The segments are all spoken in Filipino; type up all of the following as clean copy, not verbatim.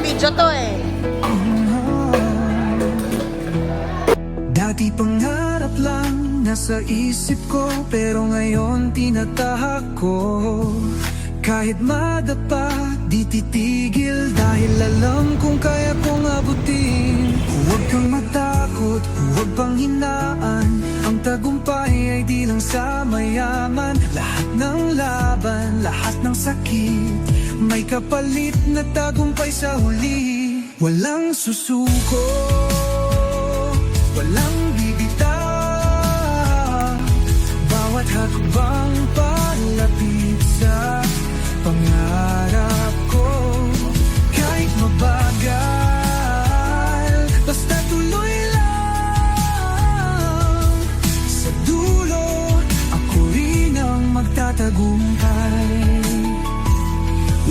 video to eh. Dati pangarap lang nasa isip ko, pero ngayon tinatahak ko. Kahit madapa, di titigil, dahil alam kong kaya kong abutin. Huwag kang matakot, huwag pang hinaan. Ang tagumpay ay di lang sa mayaman. Lahat ng laban, lahat ng sakit, may kapalit na tagumpay sa huli. Walang susuko, walang bibitaw. Bawat hakbang palapit sa pangarap ko. Kahit mabagal, basta tuloy lang. Sa dulo, ako rin ang magtatagumpay.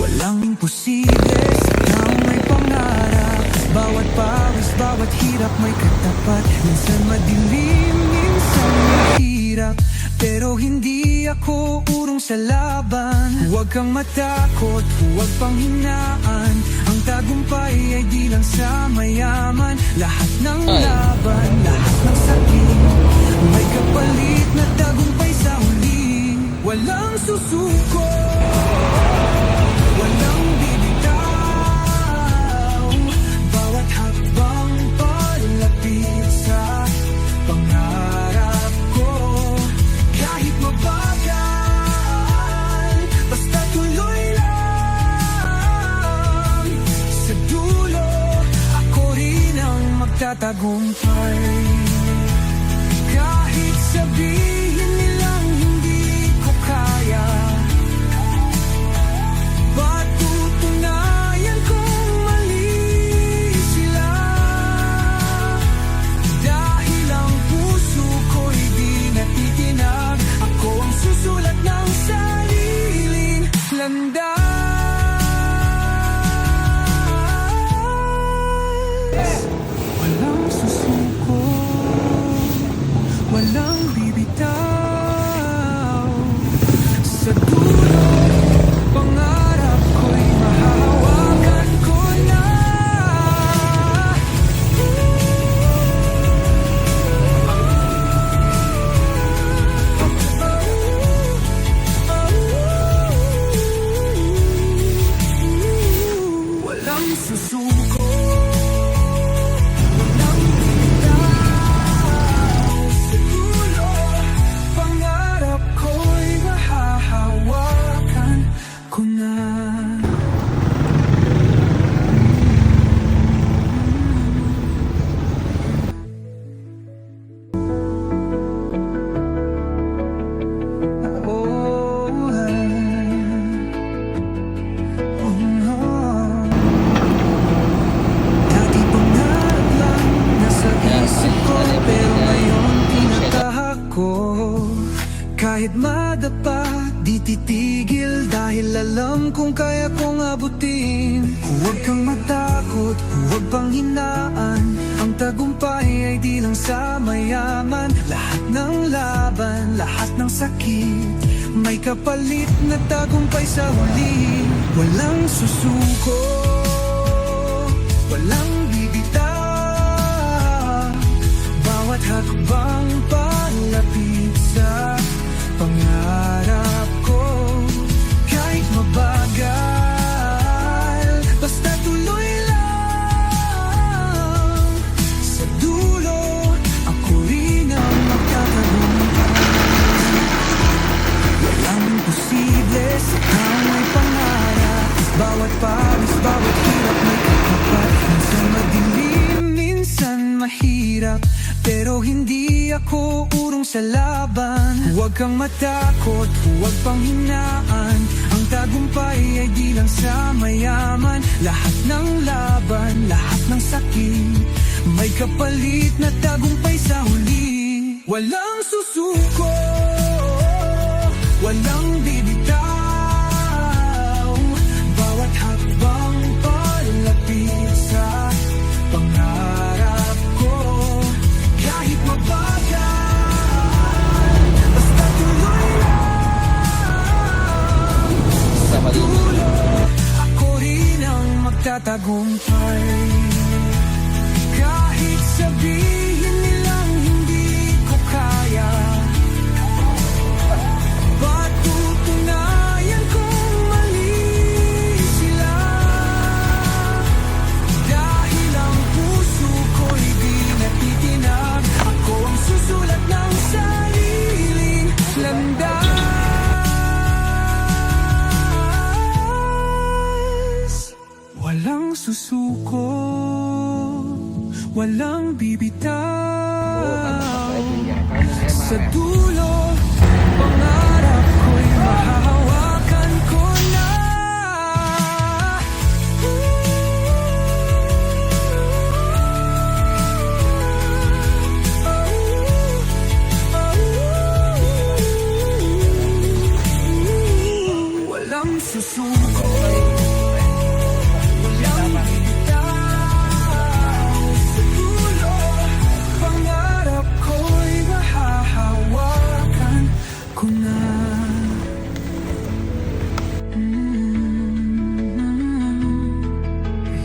Walang imposible sa may pangarap. Bawat pawis, bawat hirap may katapat. Minsan madilim, minsan mahirap, pero hindi ako urong sa laban. Huwag kang matakot, huwag pang hinaan. Ang tagumpay ay di lang sa mayaman. Lahat ng laban, lahat ng sakit, may kapalit na tagumpay sa huli. Walang susuko, walang bibitaw. Bawat hakbang palapit sa pangarap ko. Kahit mabagal, basta tuloy lang. Sa dulo, ako rin ang magtatagumpay. Kahit sabihin nilang hindi ko kaya, patutunayan kong mali sila. Dahil ang puso ko'y di natitinag, ako ang susulat ng sariling landas. Walang susuko, walang bibitaw. Sa dulo, pangarap ko'y mahahawakan ko na. Walang susuko, walang bitaw. Sa dulo, pangarap ko'y mahahawakan ko na. Dati pangarap lang nasa isip ko, pero ngayon tinatahak ko. Kahit madapa, di titigil, dahil alam kong kaya kong abutin. Huwag kang matakot, huwag pang hinaan. Ang tagumpay ay di lang sa mayaman. Lahat ng laban, lahat ng sakit, may kapalit na tagumpay sa huli. Walang susuko, walang bibitaw. Bawat hakbang palapit sa pangarap ko. Kahit mabagal, basta tuloy lang. Sa dulo, ako rin ang magtatagumpay. Walang imposible sa may pangarap. Bawat pawis, bawat hirap may katapat. Minsan madilim, minsan mahirap, pero hindi ako urong sa laban. Huwag kang matakot, huwag pang hinaan. Ang tagumpay ay di lang sa mayaman. Lahat ng laban, lahat ng sakit, may kapalit na tagumpay sa huli. Walang susuko, walang bibitaw. Bawat hakbang palapit sa pangarap ko. Kahit mabagal, basta tuloy lang. Sa dulo, ako rin ang magtatagumpay. magtatagumpay. Kahit sabihin nilang hindi ko kaya, patutunayan kong mali sila. Dahil ang puso ko'y di natitinag, ako ang susulat ng sariling landas. Walang susuko, walang bibitaw. Sa dulo, pangarap ko'y mahahawakan ko na. Walang susuko, walang bibitaw. Sa dulo, pangarap ko'y mahahawakan ko na.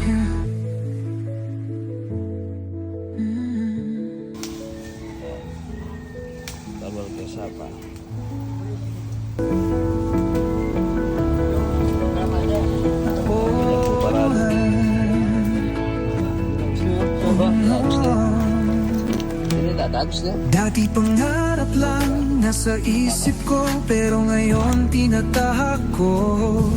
Yeah. Tabal ke siapa? Ini tak habis na. Dati pangarap lang nasa isip ko, pero ngayon tinatahak ko.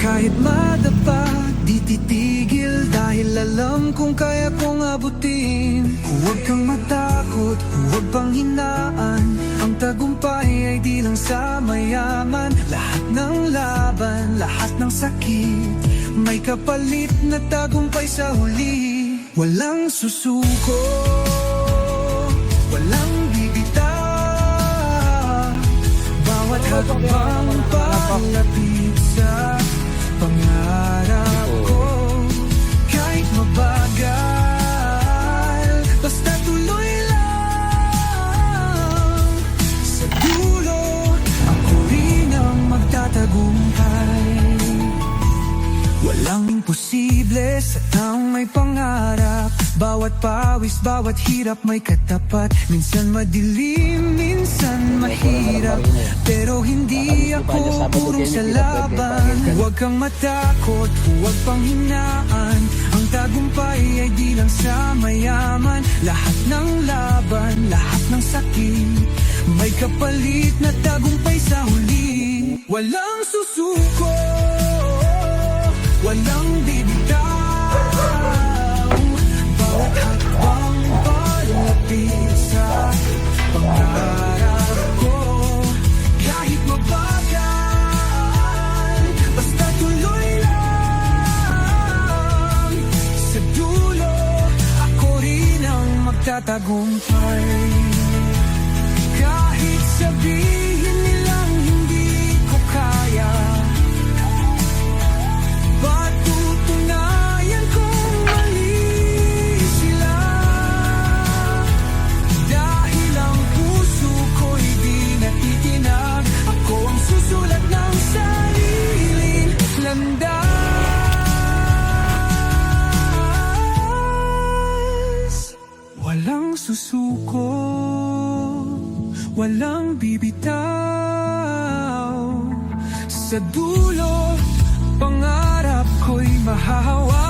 Kahit madapa, di titigil, dahil alam kong kaya kong abutin. Huwag kang matakot, huwag pang hinaan, ang tagumpay ay di lang sa mayaman. Lahat ng laban, lahat ng sakit, may kapalit na tagumpay sa huli. Walang susuko, walang bibitaw. Bawat hakbang palapit sa pangarap ko. Kahit mabagal, basta tuloy lang. Sa dulo, ako rin ang magtatagumpay. Walang imposible sa taong may pangarap. Bawat pawis, bawat hirap may katapat. Minsan madilim, minsan mahirap, pero hindi ako purong sa laban. Huwag kang matakot, huwag pang hinaan, ang tagumpay ay di lang sa mayaman. Lahat ng laban, lahat ng sakit, may kapalit na tagumpay sa huli. Walang susuko, walang bibitaw. Bawat hakbang palapit sa pangarap ko. Kahit mabagal, basta tuloy lang. Sa dulo, ako rin ang magtatagumpay. Kahit sabihin nilang hindi ko kaya, patutunayan kong mali sila. Dahil ang puso ko'y di natitinag, ako ang susulat ng sariling landas. Walang susuko, walang bibitaw. Sa dulo, pangarap ko'y mahahawakan